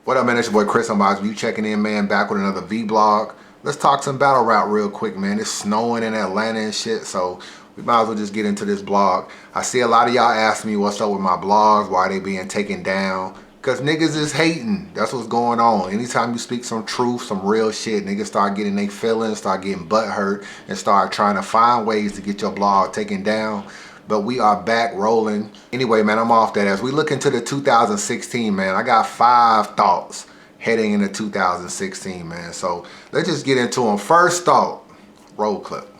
What up, man? It's your boy Chris Unbias. You checking in, man, back with another vlog. Let's talk some battle rap real quick, man. It's snowing in Atlanta and shit, so we might as well just get into this blog. I see a lot of y'all ask me what's up with my blogs, why they being taken down. Cause niggas is hating. That's what's going on. Anytime you speak some truth, some real shit, niggas start getting their feelings, start getting butt hurt, and start trying to find ways to get your blog taken down. But we are back rolling. Anyway, man, I'm off that. As we look into the 2016, man, I got 5 thoughts heading into 2016, man. So let's just get into them. First thought, roll clip.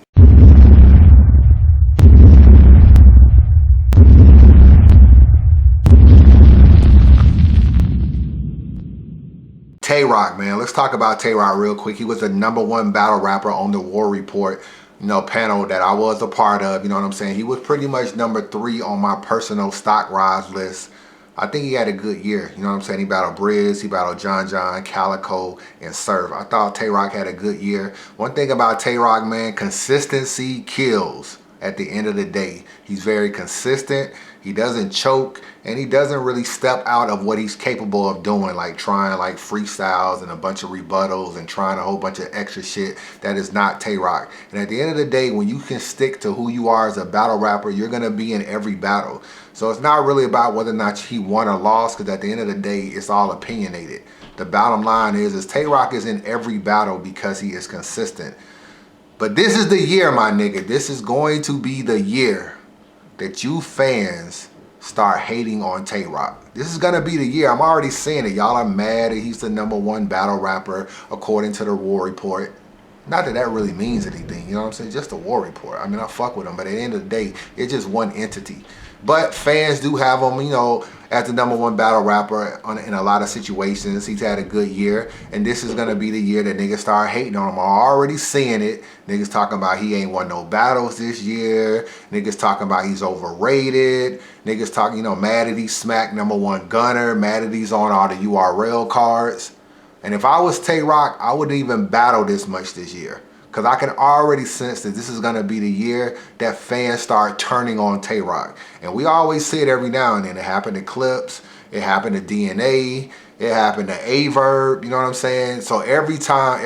Tay-Rock, man. Let's talk about Tay-Rock real quick. He was the #1 battle rapper on the War Report, panel that I was a part of. You know what I'm saying? He was pretty much #3 on my personal stock rise list. I think he had a good year. You know what I'm saying? He battled Briz, he battled John, Calico, and Surf. I thought Tay-Rock had a good year. One thing about Tay-Rock, man, consistency kills. At the end of the day, he's very consistent. He doesn't choke, and he doesn't really step out of what he's capable of doing, like trying like freestyles and a bunch of rebuttals and trying a whole bunch of extra shit. That is not Tay-Rock. And at the end of the day, when you can stick to who you are as a battle rapper, you're gonna be in every battle. So it's not really about whether or not he won or lost, because at the end of the day, it's all opinionated. The bottom line is Tay-Rock is in every battle because he is consistent. But this is the year, my nigga. This is going to be the year that you fans start hating on Tay-Rock. This is gonna be the year. I'm already seeing it. Y'all are mad that he's the #1 battle rapper according to the War Report. Not that that really means anything, you know what I'm saying? Just a War Report. I mean, I fuck with him, but at the end of the day, it's just one entity. But fans do have him, as the #1 battle rapper in a lot of situations. He's had a good year, and this is gonna be the year that niggas start hating on him. I'm already seeing it. Niggas talking about he ain't won no battles this year. Niggas talking about he's overrated. Niggas talking, mad that he smacked #1 gunner, mad that he's on all the URL cards. And if I was Tay-Rock, I wouldn't even battle this much this year. Because I can already sense that this is going to be the year that fans start turning on Tay-Rock. And we always see it every now and then. It happened to Clips. It happened to DNA. It happened to Averb. You know what I'm saying? So every time,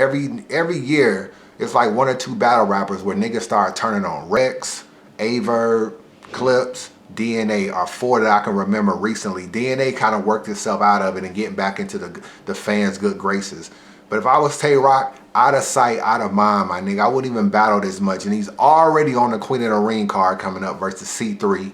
every year, it's like 1 or 2 battle rappers where niggas start turning on. Rex, Averb, Clips, DNA are 4 that I can remember recently. DNA kind of worked itself out of it and getting back into the fans' good graces. But if I was Tay-Rock, out of sight, out of mind, my nigga, I wouldn't even battle this much. And he's already on the Queen of the Ring card coming up versus C3.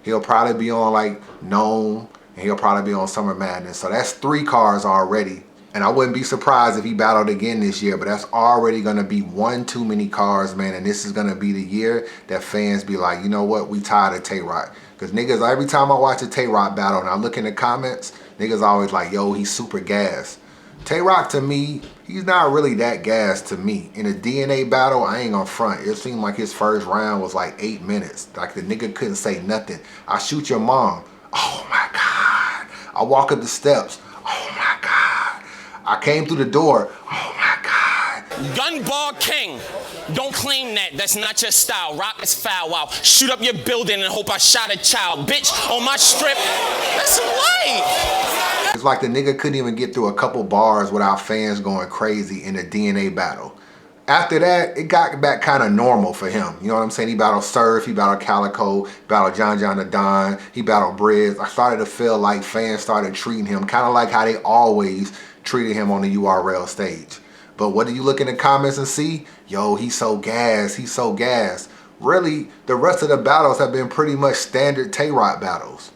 He'll probably be on like Gnome, and he'll probably be on Summer Madness. So that's 3 cards already. And I wouldn't be surprised if he battled again this year, but that's already gonna be 1 too many cards, man. And this is gonna be the year that fans be like, you know what, we tired of Tay-Rock. Because niggas, every time I watch a Tay-Rock battle and I look in the comments, niggas always like, yo, he's super gas. Tay-Rock, to me, he's not really that gas to me. In a DNA battle, I ain't gonna front. It seemed like his first round was like 8 minutes. Like the nigga couldn't say nothing. I shoot your mom. Oh my God. I walk up the steps. Oh my God. I came through the door. Oh my God. Gunball King. Don't claim that. That's not your style. Rock is foul. Wow. Shoot up your building and hope I shot a child. Bitch, on my strip. That's light. It's like the nigga couldn't even get through a couple bars without fans going crazy in a DNA battle. After that, it got back kind of normal for him. You know what I'm saying? He battled Surf, he battled Calico, he battled John the Don, he battled Briz. I started to feel like fans started treating him kind of like how they always treated him on the URL stage. But what do you look in the comments and see? Yo, he's so gas, he's so gas. Really, the rest of the battles have been pretty much standard Tay-Rock battles.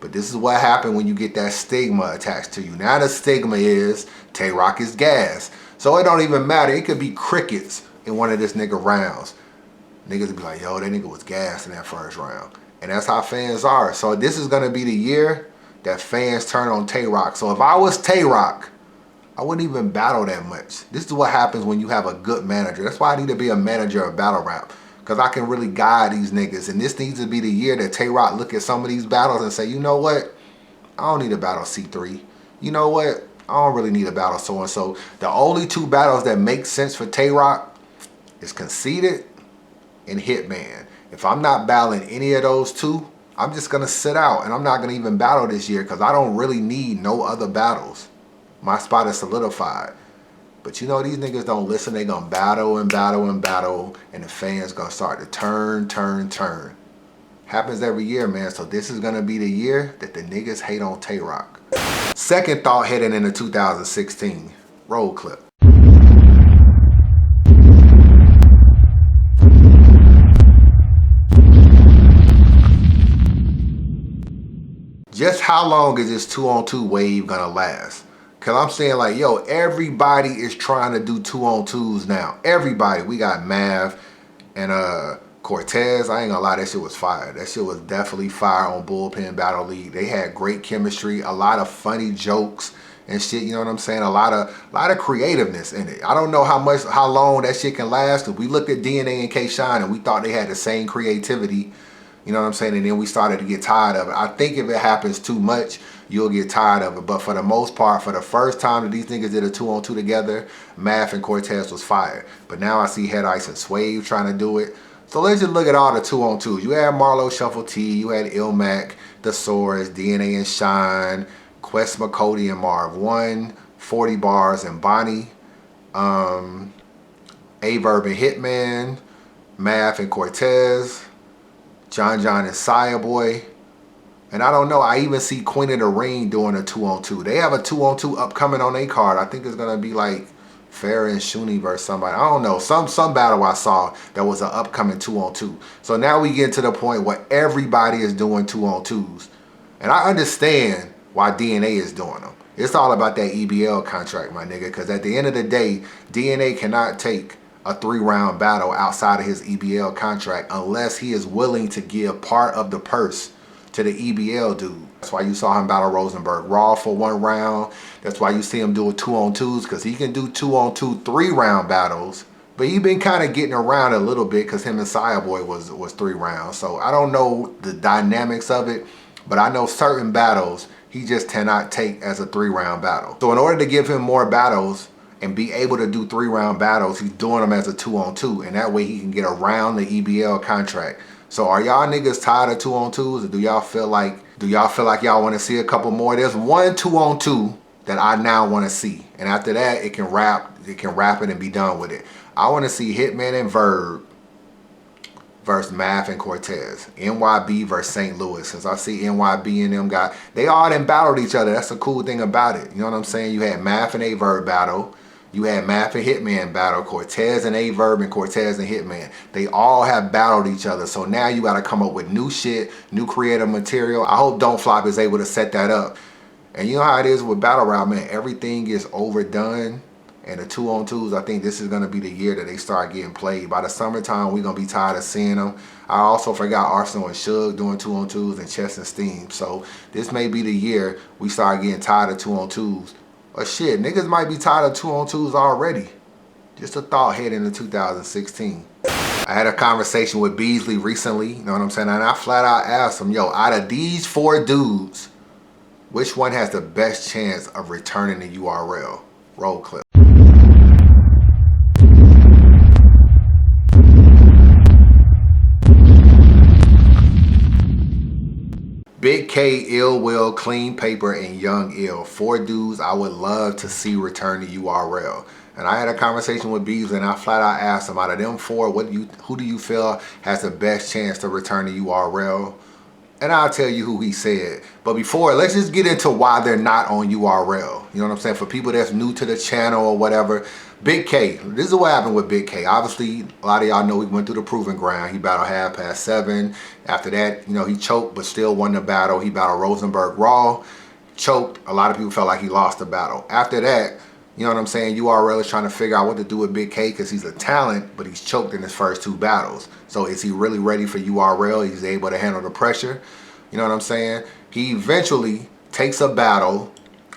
But this is what happened when you get that stigma attached to you. Now the stigma is Tay-Rock is gas. So it don't even matter. It could be crickets in one of this nigga rounds. Niggas would be like, yo, that nigga was gas in that first round. And that's how fans are. So this is going to be the year that fans turn on Tay-Rock. So if I was Tay-Rock, I wouldn't even battle that much. This is what happens when you have a good manager. That's why I need to be a manager of battle rap. Because I can really guide these niggas. And this needs to be the year that Tay-Rock look at some of these battles and say, you know what? I don't need to battle C3. You know what? I don't really need to battle so-and-so. The only 2 battles that make sense for Tay-Rock is Conceited and Hitman. If I'm not battling any of those 2, I'm just going to sit out. And I'm not going to even battle this year because I don't really need no other battles. My spot is solidified. But you know, these niggas don't listen. They gonna battle and battle and battle, and the fans gonna start to turn. Happens every year, man. So this is gonna be the year that the niggas hate on Tay-Rock. Second thought heading into 2016. Roll clip. Just how long is this 2-on-2 wave gonna last? Cause I'm saying like, yo, everybody is trying to do 2-on-2s now. Everybody. We got Mav and Cortez. I ain't gonna lie, that shit was fire. That shit was definitely fire on Bullpen Battle League. They had great chemistry, a lot of funny jokes and shit, you know what I'm saying? A lot of creativeness in it. I don't know how long that shit can last. Cause we looked at DNA and K-Shine and we thought they had the same creativity. You know what I'm saying? And then we started to get tired of it. I think if it happens too much, you'll get tired of it. But for the most part, for the first time that these niggas did a 2-on-2 together, Math and Cortez was fired. But now I see Head Ice and Swave trying to do it. So let's just look at all the 2-on-2s. You had Marlo Shuffle T, you had Ilmac, The Source, DNA and Shine, Quest McCody and Marv 1, 40 Bars and Bonnie, Averb and Hitman, Math and Cortez, John and Saya Boy. And I don't know, I even see Queen of the Ring doing a 2-on-2. They have a 2-on-2 upcoming on their card. I think it's gonna be like Farrah and Shuni versus somebody. I don't know. Some battle I saw that was an upcoming 2-on-2. So now we get to the point where everybody is doing 2-on-2s. And I understand why DNA is doing them. It's all about that EBL contract, my nigga. Because at the end of the day, DNA cannot take a 3-round battle outside of his EBL contract unless he is willing to give part of the purse to the EBL dude. That's why you saw him battle Rosenberg Raw for 1 round. That's why you see him doing 2-on-2s, because he can do 2-on-2 3-round battles. But he been kind of getting around a little bit because him and Saya Boy was 3 rounds. So I don't know the dynamics of it, but I know certain battles he just cannot take as a 3-round battle. So in order to give him more battles and be able to do 3-round battles, he's doing them as a 2-on-2, and that way he can get around the EBL contract. So are y'all niggas tired of 2-on-2s, or do y'all feel like y'all want to see a couple more? There's one 2-on-2 that I now want to see, and after that it can wrap it and be done with it. I want to see Hitman and Verb versus Math and Cortez. NYB versus St. Louis. Since I see NYB and them guys, they all done battled each other. That's the cool thing about it. You know what I'm saying? You had Math and Verb battle. You had Math and Hitman battle, Cortez and Averb and Cortez and Hitman. They all have battled each other. So now you got to come up with new shit, new creative material. I hope Don't Flop is able to set that up. And you know how it is with Battle Rap, man. Everything is overdone. And the 2-on-2s, I think this is going to be the year that they start getting played. By the summertime, we're going to be tired of seeing them. I also forgot Arsenal and Suge doing 2-on-2s and Chess and Steam. So this may be the year we start getting tired of 2-on-2s. Or shit, niggas might be tired of 2-on-2s already. Just a thought heading into 2016. I had a conversation with Beasley recently, you know what I'm saying? And I flat out asked him, yo, out of these 4 dudes, which one has the best chance of returning to URL? Roll clip. Big K, Ill Will, Clean Paper, and Young Ill. 4 dudes I would love to see return to URL. And I had a conversation with Beasley and I flat out asked him, out of them 4, who do you feel has the best chance to return to URL? And I'll tell you who he said. But before, let's just get into why they're not on URL. You know what I'm saying? For people that's new to the channel or whatever, Big K, this is what happened with Big K. Obviously, a lot of y'all know he went through the proving ground. He battled half past 7. After that, you know, he choked but still won the battle. He battled Rosenberg Raw, choked. A lot of people felt like he lost the battle. After that, you know what I'm saying, URL is trying to figure out what to do with Big K because he's a talent, but he's choked in his first 2 battles. So is he really ready for URL? He's able to handle the pressure. You know what I'm saying? He eventually takes a battle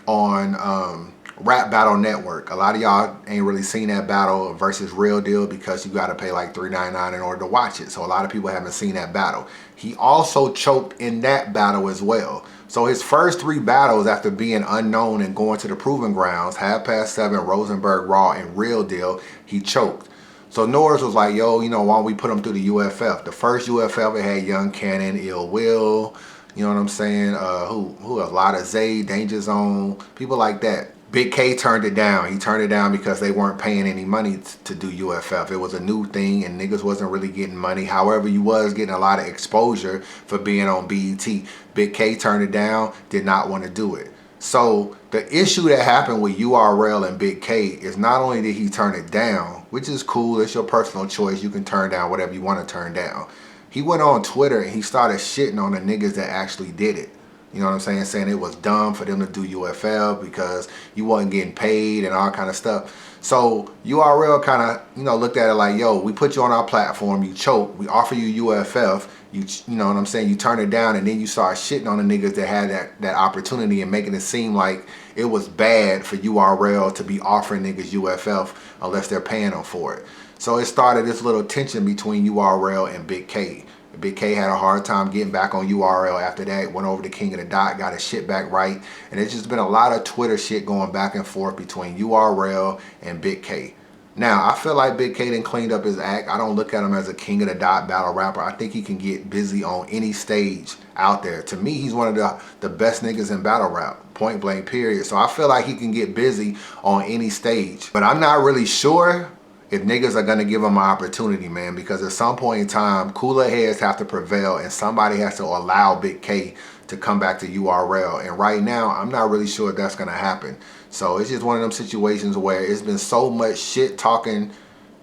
on Rap Battle Network. A lot of y'all ain't really seen that battle versus Real Deal because you got to pay like $3.99 in order to watch it. So a lot of people haven't seen that battle. He also choked in that battle as well. So his first 3 battles after being unknown and going to the proving grounds, half past 7, Rosenberg Raw, and Real Deal, he choked. So Norris was like, yo, you know, why don't we put him through the UFF? The first UFF, it had Young Cannon, Ill Will, you know what I'm saying? Who a lot of Zay, Danger Zone, people like that. Big K turned it down. He turned it down because they weren't paying any money to do UFF. It was a new thing and niggas wasn't really getting money. However, you was getting a lot of exposure for being on BET. Big K turned it down, did not want to do it. So the issue that happened with URL and Big K is not only did he turn it down, which is cool, it's your personal choice. You can turn down whatever you want to turn down. He went on Twitter and he started shitting on the niggas that actually did it. You know what I'm saying? Saying it was dumb for them to do UFL because you wasn't getting paid and all kind of stuff. So URL kind of, looked at it like, yo, we put you on our platform, you choke, we offer you UFF, you know what I'm saying? You turn it down and then you start shitting on the niggas that had that opportunity and making it seem like it was bad for URL to be offering niggas UFF unless they're paying them for it. So it started this little tension between URL and Big K. Big K had a hard time getting back on URL after that, went over to King of the Dot, got his shit back right, and it's just been a lot of Twitter shit going back and forth between URL and Big K. Now, I feel like Big K done cleaned up his act. I don't look at him as a King of the Dot battle rapper. I think he can get busy on any stage out there. To me, he's one of the best niggas in battle rap, point blank period. So I feel like he can get busy on any stage. But I'm not really sure if niggas are gonna give him an opportunity, man, because at some point in time, cooler heads have to prevail and somebody has to allow Big K to come back to URL. And right now, I'm not really sure if that's gonna happen. So it's just one of them situations where it's been so much shit talking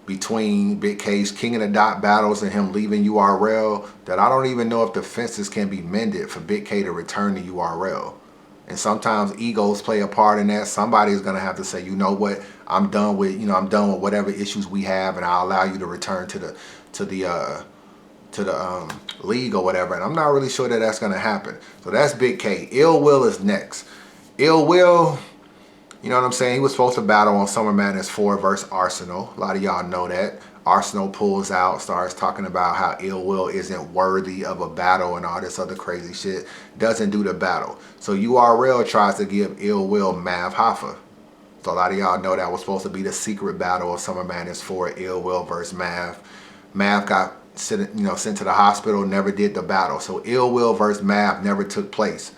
between Big K's King of the Dot battles and him leaving URL that I don't even know if the fences can be mended for Big K to return to URL. And sometimes egos play a part in that. Somebody is gonna have to say, you know what, I'm done with whatever issues we have, and I'll allow you to return to the league or whatever. And I'm not really sure that that's gonna happen. So that's Big K. Ill Will is next. Ill Will, you know what I'm saying? He was supposed to battle on Summer Madness 4 versus Arsenal. A lot of y'all know that. Arsenal pulls out, starts talking about how Ill Will isn't worthy of a battle and all this other crazy shit. Doesn't do the battle. So URL tries to give Ill Will Mav Hoffa. So a lot of y'all know that was supposed to be the secret battle of Summer Madness 4, Ill Will versus Mav. Mav got sent to the hospital, never did the battle. So Ill Will versus Mav never took place.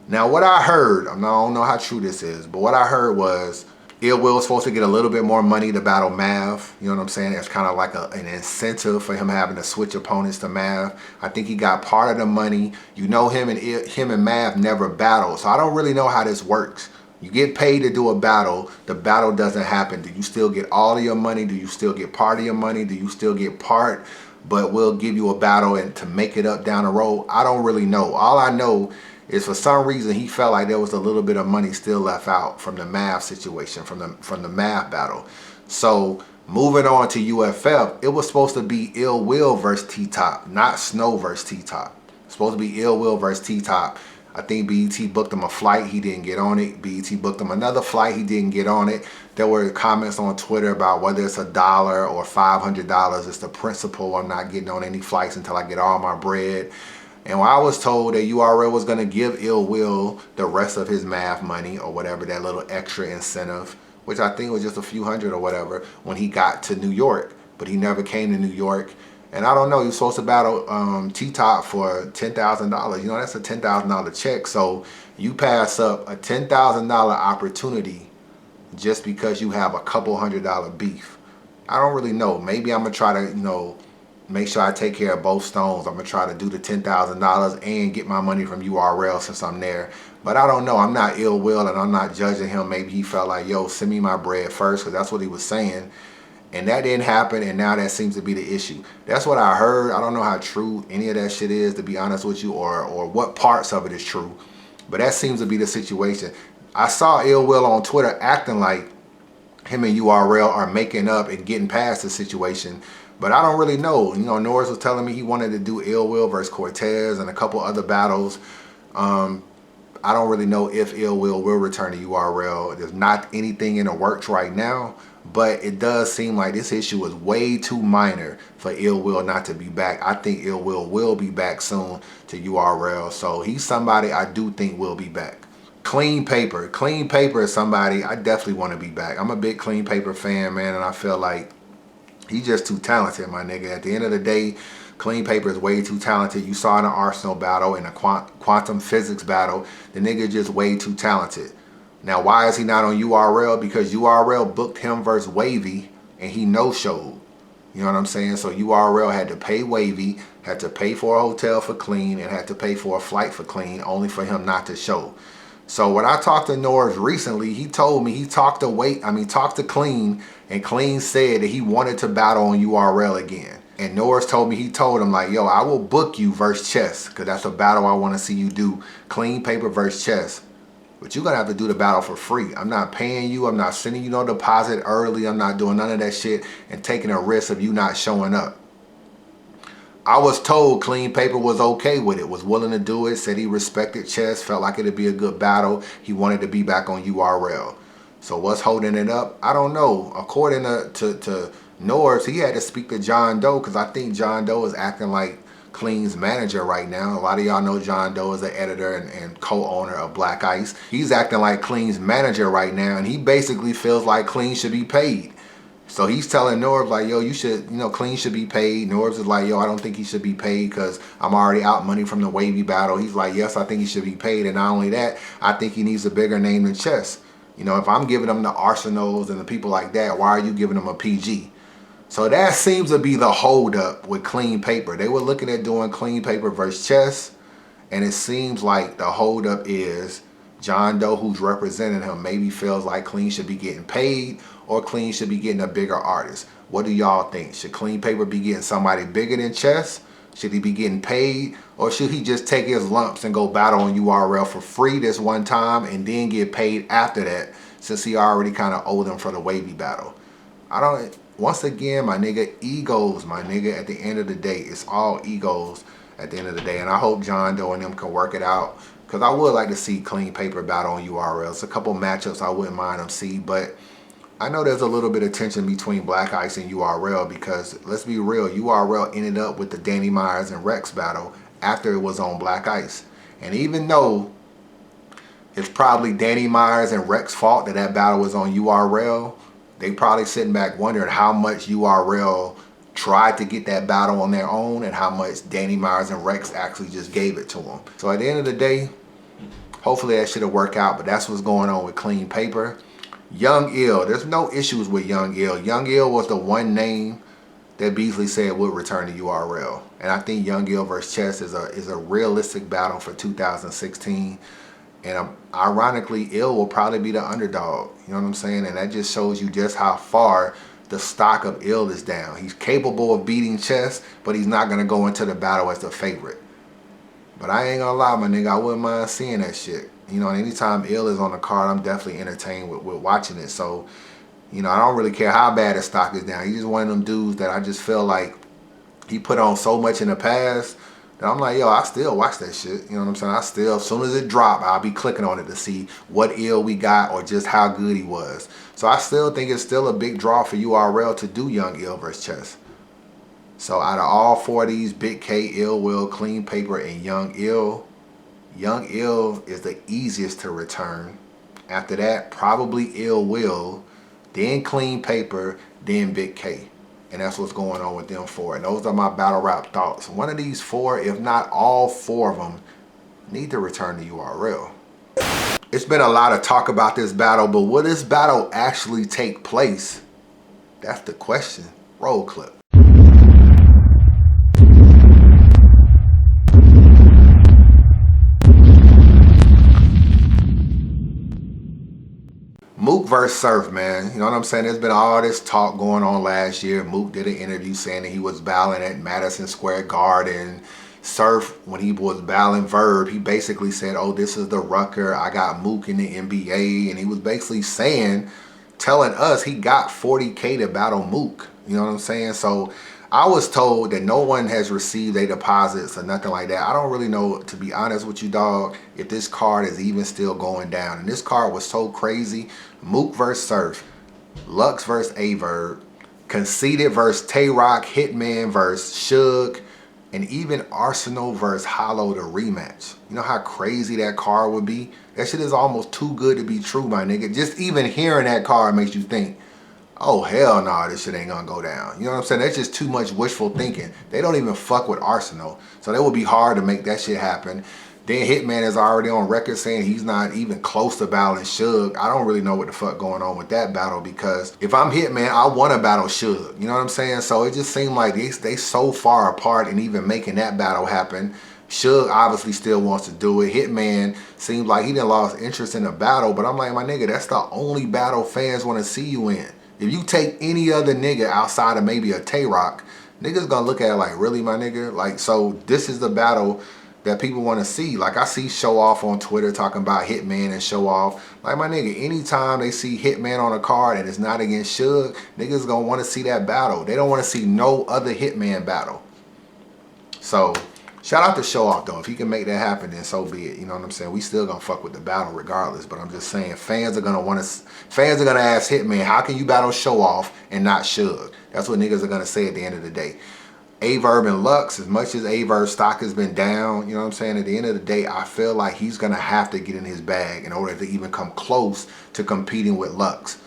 Now what I heard, I don't know how true this is, but what I heard was Ill Will was supposed to get a little bit more money to battle Mav. You know what I'm saying? It's kind of like an incentive for him having to switch opponents to Mav. I think he got part of the money. You know, him and Mav never battle, so I don't really know how this works. You get paid to do a battle, the battle doesn't happen. Do you still get all of your money? Do you still get part of your money? Do you still get part, but we'll give you a battle and to make it up down the road? I don't really know. All I know is for some reason he felt like there was a little bit of money still left out from the Mav situation, from the Mav battle. So moving on to UFF, it was supposed to be Ill Will versus T-Top, not Snow versus T-Top. Supposed to be Ill Will versus T-Top. I think BET booked him a flight, he didn't get on it. BET booked him another flight, he didn't get on it. There were comments on Twitter about whether it's $1 or $500. It's the principle. I'm not getting on any flights until I get all my bread. And when I was told that URL was going to give Ill Will the rest of his Mav money or whatever, that little extra incentive, which I think was just a few hundred or whatever, when he got to New York. But he never came to New York. And I don't know, he was supposed to battle T-Top for $10,000. You know, that's a $10,000 check. So you pass up a $10,000 opportunity just because you have a couple $100 beef. I don't really know. Maybe I'm going to try to, make sure I take care of both stones. I'm going to try to do the $10,000 and get my money from URL since I'm there. But I don't know. I'm not Ill Will and I'm not judging him. Maybe he felt like, yo, send me my bread first, because that's what he was saying. And that didn't happen, and now that seems to be the issue. That's what I heard. I don't know how true any of that shit is, to be honest with you, or what parts of it is true. But that seems to be the situation. I saw Ill Will on Twitter acting like him and URL are making up and getting past the situation. But I don't really know. Norris was telling me he wanted to do Ill Will versus Cortez and a couple other battles. I don't really know if Ill Will return to URL. There's not anything in the works right now, but it does seem like this issue is way too minor for Ill Will not to be back. I think Ill Will be back soon to URL. So he's somebody I do think will be back. Clean Paper. Clean Paper is somebody I definitely want to be back. I'm a big Clean Paper fan, man, and I feel like he's just too talented, my nigga. At the end of the day, Clean Paper is way too talented. You saw in the Arsenal battle, in a quantum physics battle, the nigga just way too talented. Now, why is he not on URL? Because URL booked him versus Wavy, and he no-showed. You know what I'm saying? So URL had to pay Wavy, had to pay for a hotel for Clean, and had to pay for a flight for Clean, only for him not to show. So when I talked to Norris recently, he told me he talked to Clean, and Clean said that he wanted to battle on URL again. And Norris told me he told him, like, yo, I will book you versus Chess, because that's a battle I want to see you do. Clean Paper versus Chess. But you're going to have to do the battle for free. I'm not paying you. I'm not sending you no deposit early. I'm not doing none of that shit and taking a risk of you not showing up. I was told Clean Paper was okay with it, was willing to do it, said he respected Chess, felt like it'd be a good battle. He wanted to be back on URL. So what's holding it up? I don't know. According to Norris, he had to speak to John Doe, because I think John Doe is acting like Clean's manager right now. A lot of y'all know John Doe is the editor and co-owner of Black Ice. He's acting like Clean's manager right now, and he basically feels like Clean should be paid. So he's telling Norbs like, yo, you should, Clean should be paid. Norbs is like, yo, I don't think he should be paid because I'm already out money from the Wavy battle. He's like, yes, I think he should be paid. And not only that, I think he needs a bigger name than Chess. If I'm giving him the Arsenals and the people like that, why are you giving him a PG? So that seems to be the holdup with Clean Paper. They were looking at doing Clean Paper versus Chess, and it seems like the holdup is John Doe, who's representing him, maybe feels like Clean should be getting paid or Clean should be getting a bigger artist. What do y'all think? Should Clean Paper be getting somebody bigger than Chess? Should he be getting paid? Or should he just take his lumps and go battle on URL for free this one time and then get paid after that, since he already kind of owed them for the Wavy battle? Once again, my nigga, egos, my nigga, at the end of the day. It's all egos at the end of the day. And I hope John Doe and them can work it out, because I would like to see Clean Paper battle on URL. It's a couple matchups I wouldn't mind them see, but I know there's a little bit of tension between Black Ice and URL, because let's be real, URL ended up with the Danny Myers and Rex battle after it was on Black Ice. And even though it's probably Danny Myers and Rex's fault that that battle was on URL, they probably sitting back wondering how much URL tried to get that battle on their own and how much Danny Myers and Rex actually just gave it to them. So at the end of the day, hopefully that should have worked out, but that's what's going on with Clean Paper. Young Ill, there's no issues with Young Ill. Young Ill was the one name that Beasley said would return to URL. And I think Young Ill versus Chess is a realistic battle for 2016. And ironically, Ill will probably be the underdog. You know what I'm saying? And that just shows you just how far the stock of Ill is down. He's capable of beating Chess, but he's not going to go into the battle as the favorite. But I ain't gonna lie, my nigga, I wouldn't mind seeing that shit. Anytime Ill is on the card, I'm definitely entertained with watching it. So, I don't really care how bad his stock is down. He's just one of them dudes that I just feel like he put on so much in the past that I'm like, yo, I still watch that shit. You know what I'm saying? As soon as it drop, I'll be clicking on it to see what Ill we got or just how good he was. So I still think it's still a big draw for URL to do Young Ill versus Chess. So out of all four of these, Big K, Ill Will, Clean Paper, and Young Ill is the easiest to return. After that, probably Ill Will, then Clean Paper, then Big K. And that's what's going on with them four. And those are my battle rap thoughts. One of these four, if not all four of them, need to return to URL. It's been a lot of talk about this battle, but will this battle actually take place? That's the question. Roll clip. Mook versus Surf, man. You know what I'm saying? There's been all this talk going on last year. Mook did an interview saying that he was battling at Madison Square Garden. Surf, when he was battling Verb, he basically said, oh, this is the Rucker. I got Mook in the NBA. And he was basically telling us he got 40K to battle Mook. You know what I'm saying? So I was told that no one has received a deposits or nothing like that. I don't really know, to be honest with you, dog, if this card is even still going down. And this card was so crazy. Mook versus Surf, Lux versus Averb, Conceited versus Tay-Rock, Hitman versus Suge, and even Arsenal versus Hollow, the rematch. You know how crazy that card would be? That shit is almost too good to be true, my nigga. Just even hearing that card makes you think, oh, hell no, this shit ain't gonna go down. You know what I'm saying? That's just too much wishful thinking. They don't even fuck with Arsenal. So that would be hard to make that shit happen. Then Hitman is already on record saying he's not even close to battling Suge. I don't really know what the fuck going on with that battle, because if I'm Hitman, I want to battle Suge. You know what I'm saying? So it just seemed like they so far apart in even making that battle happen. Suge obviously still wants to do it. Hitman seems like he didn't lost interest in the battle, but I'm like, my nigga, that's the only battle fans want to see you in. If you take any other nigga outside of maybe a Tay-Rock, niggas gonna look at it like, really, my nigga? Like, so this is the battle that people want to see. Like, I see Show Off on Twitter talking about Hitman and Show Off. Like, my nigga, anytime they see Hitman on a card and it's not against Suge, niggas gonna want to see that battle. They don't want to see no other Hitman battle. So shout out to Show Off though. If he can make that happen, then so be it. You know what I'm saying? We still gonna fuck with the battle regardless. But I'm just saying, fans are gonna ask Hitman, how can you battle Show Off and not Suge? That's what niggas are gonna say at the end of the day. Averb and Lux, as much as Averb's stock has been down, you know what I'm saying? At the end of the day, I feel like he's gonna have to get in his bag in order to even come close to competing with Lux.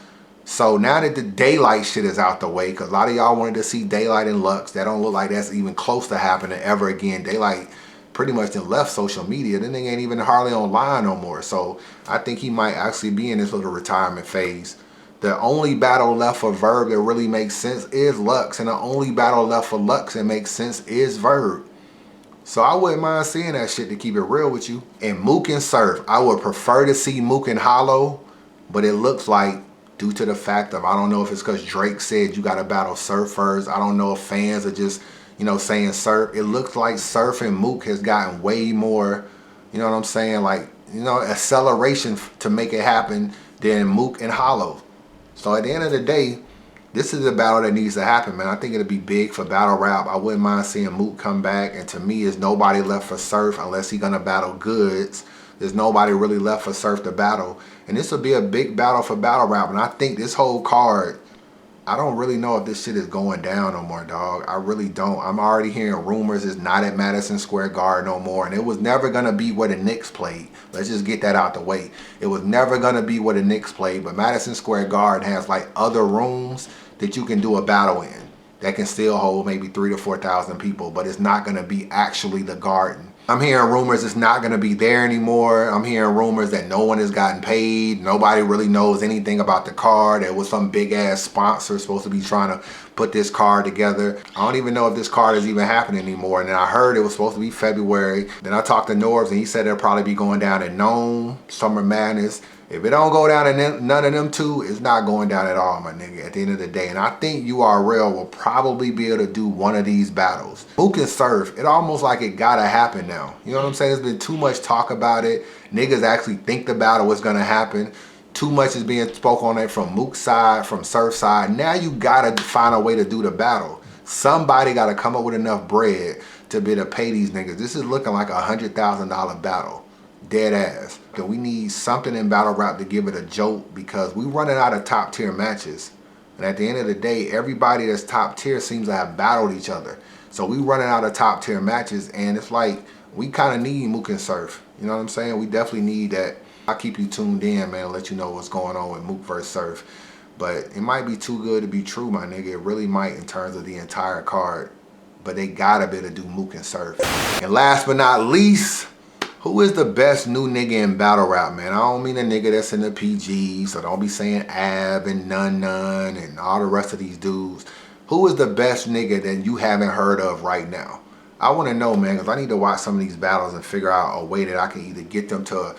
So now that the Daylight shit is out the way, because a lot of y'all wanted to see Daylight and Lux, that don't look like that's even close to happening ever again. Daylight pretty much then left social media. Then they ain't even hardly online no more. So I think he might actually be in this little retirement phase. The only battle left for Verb that really makes sense is Lux, and the only battle left for Lux that makes sense is Verb. So I wouldn't mind seeing that shit, to keep it real with you. And Mook and Surf, I would prefer to see Mook and Hollow, but it looks like, due to the fact of, I don't know if it's because Drake said you got to battle Surf first. I don't know if fans are just, you know, saying Surf. It looks like Surf and Mook has gotten way more, you know what I'm saying, like, you know, acceleration to make it happen than Mook and Hollow. So at the end of the day, this is a battle that needs to happen, man. I think it'll be big for battle rap. I wouldn't mind seeing Mook come back. And to me, there's nobody left for Surf unless he's going to battle Goods. There's nobody really left for Surf to battle. And this will be a big battle for battle rap. And I think this whole card, I don't really know if this shit is going down no more, dog. I really don't. I'm already hearing rumors it's not at Madison Square Garden no more. And it was never going to be where the Knicks played. Let's just get that out the way. It was never going to be where the Knicks played. But Madison Square Garden has like other rooms that you can do a battle in that can still hold maybe 3,000 to 4,000 people. But it's not going to be actually the Garden. I'm hearing rumors it's not going to be there anymore. I'm hearing rumors that no one has gotten paid. Nobody really knows anything about the card. There was some big ass sponsor supposed to be trying to put this card together. I don't even know if this card is even happening anymore. And then I heard it was supposed to be February. Then I talked to Norbs and he said it'll probably be going down at Nome, Summer Madness. If it don't go down in none of them two, it's not going down at all, my nigga, at the end of the day. And I think URL will probably be able to do one of these battles. Mook and Surf, it almost like it gotta happen now. You know what I'm saying? There's been too much talk about it. Niggas actually think the battle was gonna happen. Too much is being spoke on it from Mook's side, from Surf's side. Now you gotta find a way to do the battle. Somebody gotta come up with enough bread to be able to pay these niggas. This is looking like $100,000 battle. Dead ass. We need something in battle rap to give it a jolt, because we running out of top tier matches. And at the end of the day, everybody that's top tier seems to have battled each other. So we running out of top tier matches, and it's like we kind of need Mook and Surf. You know what I'm saying? We definitely need that. I'll keep you tuned in, man, and let you know what's going on with Mook versus Surf. But it might be too good to be true, my nigga. It really might in terms of the entire card. But they gotta be able to do Mook and Surf. And last but not least, who is the best new nigga in battle rap, man? I don't mean a nigga that's in the PG, so don't be saying Ab and Nun and all the rest of these dudes. Who is the best nigga that you haven't heard of right now? I want to know, man, because I need to watch some of these battles and figure out a way that I can either get them to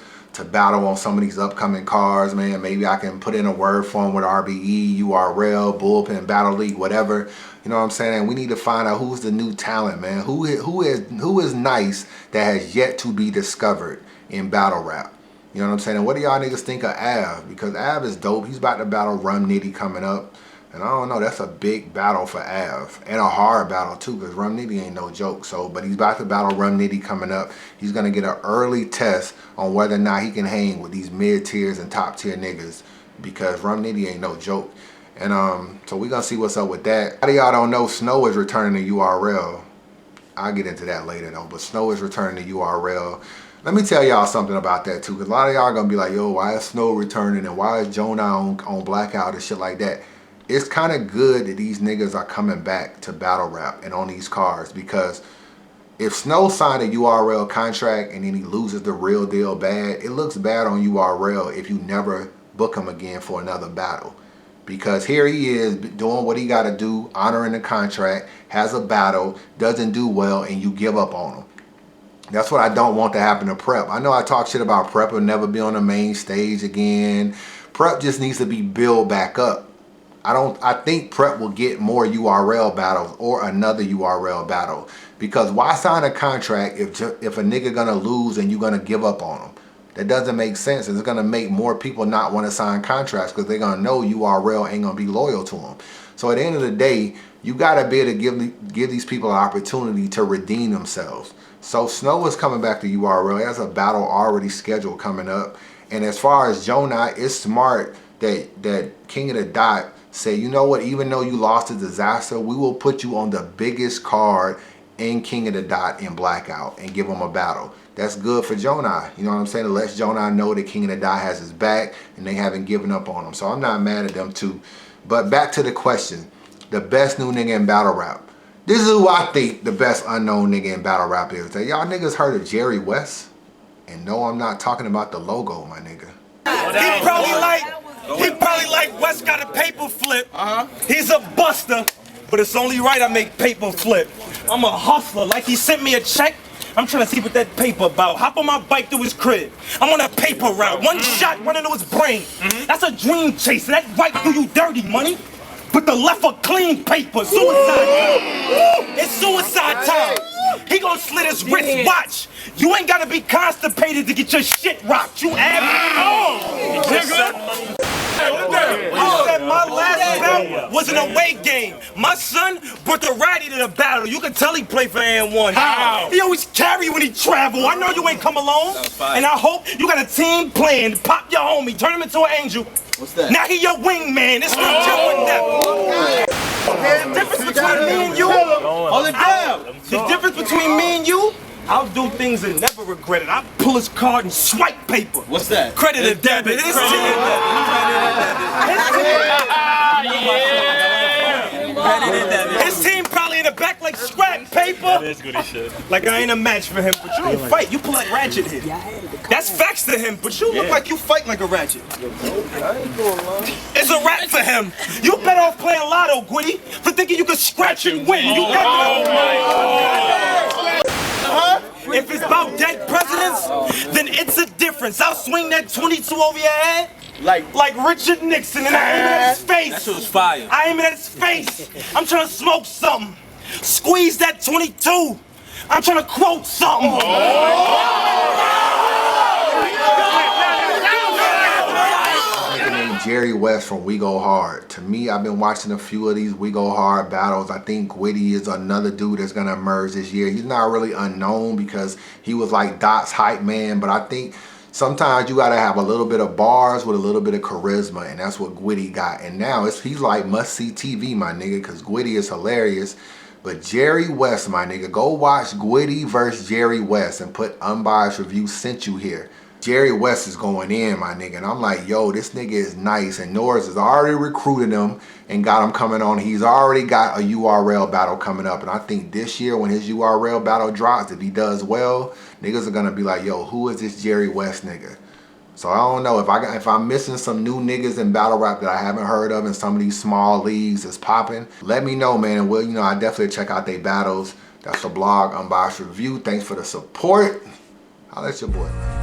battle on some of these upcoming cards, man. Maybe I can put in a word for them with RBE, URL, Bullpen, Battle League, whatever. You know what I'm saying? And we need to find out who's the new talent, man. Who is nice that has yet to be discovered in battle rap. You know what I'm saying? And what do y'all niggas think of Av? Because Av is dope. He's about to battle Rum Nitty coming up. And I don't know, that's a big battle for Av. And a hard battle too, because Rum Nitty ain't no joke. So, but he's about to battle Rum Nitty coming up. He's gonna get an early test on whether or not he can hang with these mid-tiers and top-tier niggas, because Rum Nitty ain't no joke. And so we're gonna see what's up with that. A lot of y'all don't know Snow is returning to URL. I'll get into that later though, but Snow is returning to URL. Let me tell y'all something about that too, because a lot of y'all gonna be like, yo, why is Snow returning and why is Jonah on Blackout and shit like that? It's kind of good that these niggas are coming back to battle rap and on these cards, because If Snow signed a URL contract and then he loses the Real Deal bad, it looks bad on URL if you never book him again for another battle. Because here he is doing what he got to do, honoring the contract, has a battle, doesn't do well, and you give up on him. That's what I don't want to happen to Prep. I know I talk shit about Prep will never be on the main stage again. Prep just needs to be built back up. I think Prep will get more URL battles or another URL battle. Because why sign a contract if a nigga gonna lose and you're gonna give up on him? That doesn't make sense. It's gonna make more people not want to sign contracts because they're gonna know URL ain't gonna be loyal to them. So at the end of the day, you gotta be able to give these people an opportunity to redeem themselves. So Snow is coming back to URL. He has a battle already scheduled coming up. And as far as Jonah, it's smart that King of the Dot said, you know what, even though you lost to Disaster, we will put you on the biggest card in King of the Dot in Blackout and give him a battle. That's good for Jonah. You know what I'm saying? It lets Jonah know that King of the Dot has his back and they haven't given up on him. So I'm not mad at them too. But back to the question. The best new nigga in battle rap. This is who I think the best unknown nigga in battle rap is. Y'all niggas heard of Jerry West? And no, I'm not talking about the logo, my nigga. He probably like West got a paper flip. He's a buster, but it's only right I make paper flip. I'm a hustler, like he sent me a check. I'm trying to see what that paper about. Hop on my bike through his crib. I'm on a paper route. One shot running to his brain. That's a dream chaser. That right do you dirty, money. But the left a clean paper. Suicide time. It's suicide time. He gonna slit his wrist. Watch. You ain't gotta be constipated to get your shit rocked. You average. I said my last bout was an away game. My son brought the ratty to the battle. You can tell he played for A1. How? He always carry when he travel. I know you ain't come alone. And I hope you got a team plan. Pop your homie. Turn him into an angel. What's that? Now he your wingman. It's no joke with that. The difference between me and you. Hold it down. The difference between me and you. I'll do things and never regret it. I'll pull his card and swipe paper. What's that? Credit and debit. His team probably in the back like scrap paper. That is good as shit. Like I ain't a match for him, but you don't fight. You pull like Ratchet here. That's facts to him, but you look like you fight like a Ratchet. It's a rap for him. You better off playing Lotto, Gwitty, for thinking you could scratch and win. You got that. If it's about dead presidents, then it's a difference. I'll swing that 22 over your head like Richard Nixon, and I aim it at his face. That shit was fire. I aim it at his face. I'm trying to smoke something. Squeeze that 22. I'm trying to quote something. Jerry West from We Go Hard. To me, I've been watching a few of these We Go Hard battles. I think Gwitty is another dude that's gonna emerge this year. He's not really unknown because he was like Dot's hype man, but I think sometimes you gotta have a little bit of bars with a little bit of charisma, and that's what Gwitty got. And now he's like must-see TV, my nigga, because Gwitty is hilarious. But Jerry West, my nigga, go watch Gwitty versus Jerry West and put Unbiased Review sent you here. Jerry West is going in, my nigga, and I'm like, yo, this nigga is nice, and Norris has already recruited him and got him coming on. He's already got a URL battle coming up, and I think this year when his URL battle drops, if he does well, niggas are gonna be like, yo, who is this Jerry West nigga? So I don't know if I'm missing some new niggas in battle rap that I haven't heard of in some of these small leagues that's popping. Let me know, man, and we'll, I definitely check out their battles. That's the blog, Unbiased Review. Thanks for the support. Holla at your boy, man.